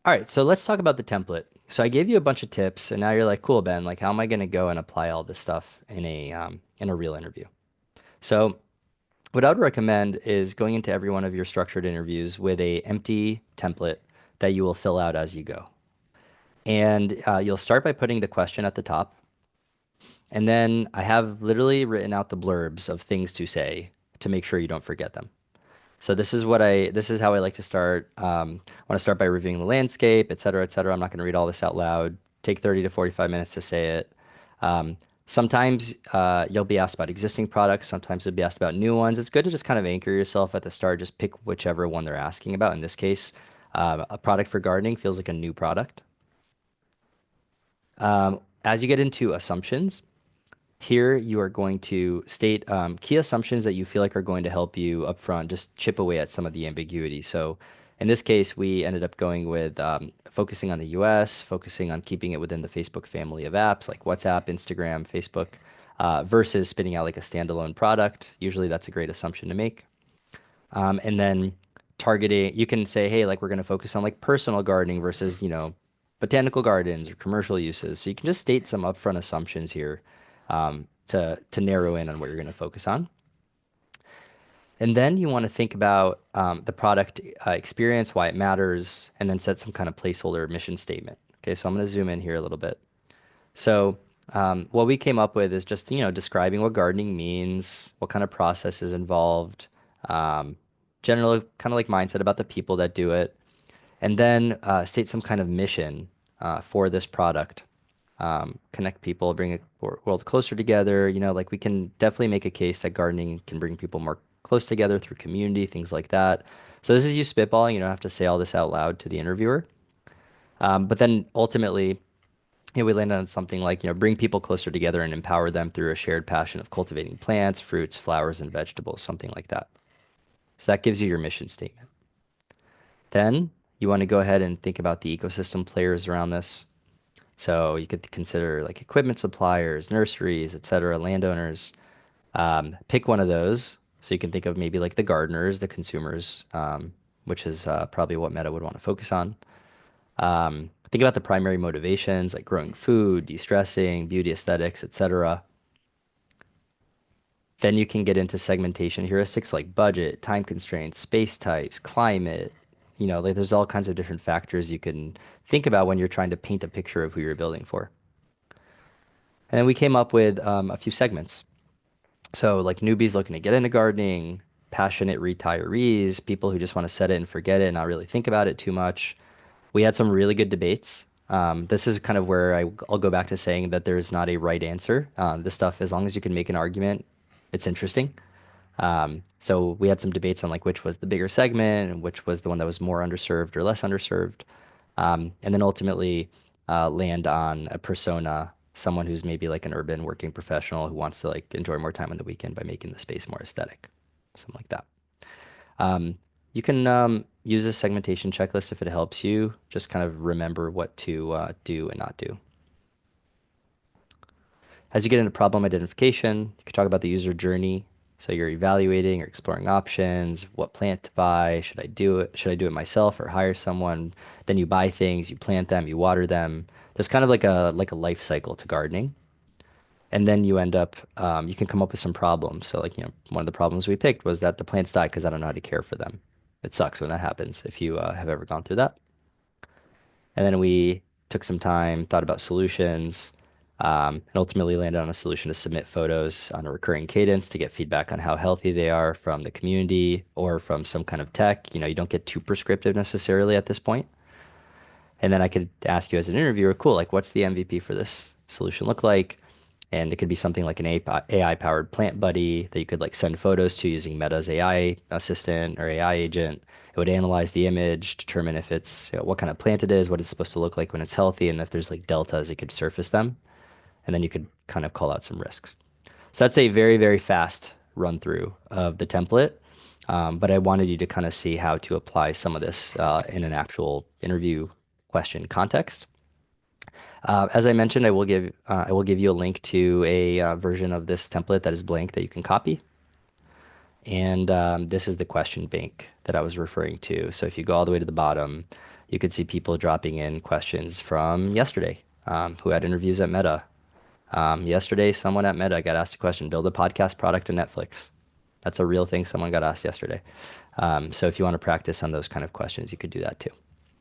All right, so let's talk about the template. So I gave you a bunch of tips, and now you're like, cool, Ben, like how am I going to go and apply all this stuff in a real interview? So what I would recommend is going into every one of your structured interviews with a empty template that you will fill out as you go. And you'll start by putting the question at the top. And then I have literally written out the blurbs of things to say to make sure you don't forget them. So this is how I like to start. I want to start by reviewing the landscape, et cetera, et cetera. I'm not going to read all this out loud. Take 30 to 45 minutes to say it. Sometimes you'll be asked about existing products. Sometimes you'll be asked about new ones. It's good to just kind of anchor yourself at the start. Just pick whichever one they're asking about. In this case, a product for gardening feels like a new product. As you get into assumptions, here, you are going to state key assumptions that you feel like are going to help you up front, just chip away at some of the ambiguity. So, in this case, we ended up going with focusing on the US, focusing on keeping it within the Facebook family of apps like WhatsApp, Instagram, Facebook, versus spinning out like a standalone product. Usually, that's a great assumption to make. And then targeting, you can say, hey, like we're going to focus on like personal gardening versus, botanical gardens or commercial uses. So you can just state some upfront assumptions here to narrow in on what you're going to focus on. And then you want to think about the product experience, why it matters, and then set some kind of placeholder mission statement. Okay, so I'm going to zoom in here a little bit. So what we came up with is just, describing what gardening means, what kind of process is involved, um, general kind of like mindset about the people that do it, and then state some kind of mission for this product. Connect people, bring a world closer together. Like we can definitely make a case that gardening can bring people more close together through community, things like that. So this is you spitballing. You don't have to say all this out loud to the interviewer. But then ultimately, we landed on something like, bring people closer together and empower them through a shared passion of cultivating plants, fruits, flowers, and vegetables, something like that. So that gives you your mission statement. Then you want to go ahead and think about the ecosystem players around this. So you could consider like equipment suppliers, nurseries, et cetera, landowners. Pick one of those. So you can think of maybe like the gardeners, the consumers, which is probably what Meta would want to focus on. Think about the primary motivations like growing food, de-stressing, beauty aesthetics, etc. Then you can get into segmentation heuristics like budget, time constraints, space types, climate. Like there's all kinds of different factors you can think about when you're trying to paint a picture of who you're building for. And then we came up with a few segments. So like newbies looking to get into gardening, passionate retirees, people who just want to set it and forget it and not really think about it too much. We had some really good debates. This is kind of where I'll go back to saying that there's not a right answer. This stuff, as long as you can make an argument, it's interesting. So we had some debates on like which was the bigger segment and which was the one that was more underserved or less underserved. And then ultimately land on a persona, someone who's maybe like an urban working professional who wants to like enjoy more time on the weekend by making the space more aesthetic, something like that. You can use a segmentation checklist if it helps you. Just kind of remember what to do and not do. As you get into problem identification, you can talk about the user journey. So you're evaluating or exploring options, what plant to buy, should I do it? Should I do it myself or hire someone? Then you buy things, you plant them, you water them. There's kind of like a life cycle to gardening. And then you end up, you can come up with some problems. So like, one of the problems we picked was that the plants die because I don't know how to care for them. It sucks when that happens if you have ever gone through that. And then we took some time, thought about solutions, and ultimately landed on a solution to submit photos on a recurring cadence to get feedback on how healthy they are from the community or from some kind of tech. You don't get too prescriptive necessarily at this point. And then I could ask you as an interviewer, cool, like what's the MVP for this solution look like? And it could be something like an AI powered plant buddy that you could like send photos to using Meta's AI assistant or AI agent. It would analyze the image, determine if it's what kind of plant it is, what it's supposed to look like when it's healthy, and if there's like deltas, it could surface them. And then you could kind of call out some risks. So that's a very, very fast run through of the template. But I wanted you to kind of see how to apply some of this in an actual interview question context. As I mentioned, I will give you a link to a version of this template that is blank that you can copy. And this is the question bank that I was referring to. So if you go all the way to the bottom, You could see people dropping in questions from yesterday, who had interviews at Meta. Yesterday, someone at Meta got asked a question, build a podcast product to Netflix. That's a real thing someone got asked yesterday. So if you want to practice on those kind of questions, you could do that too.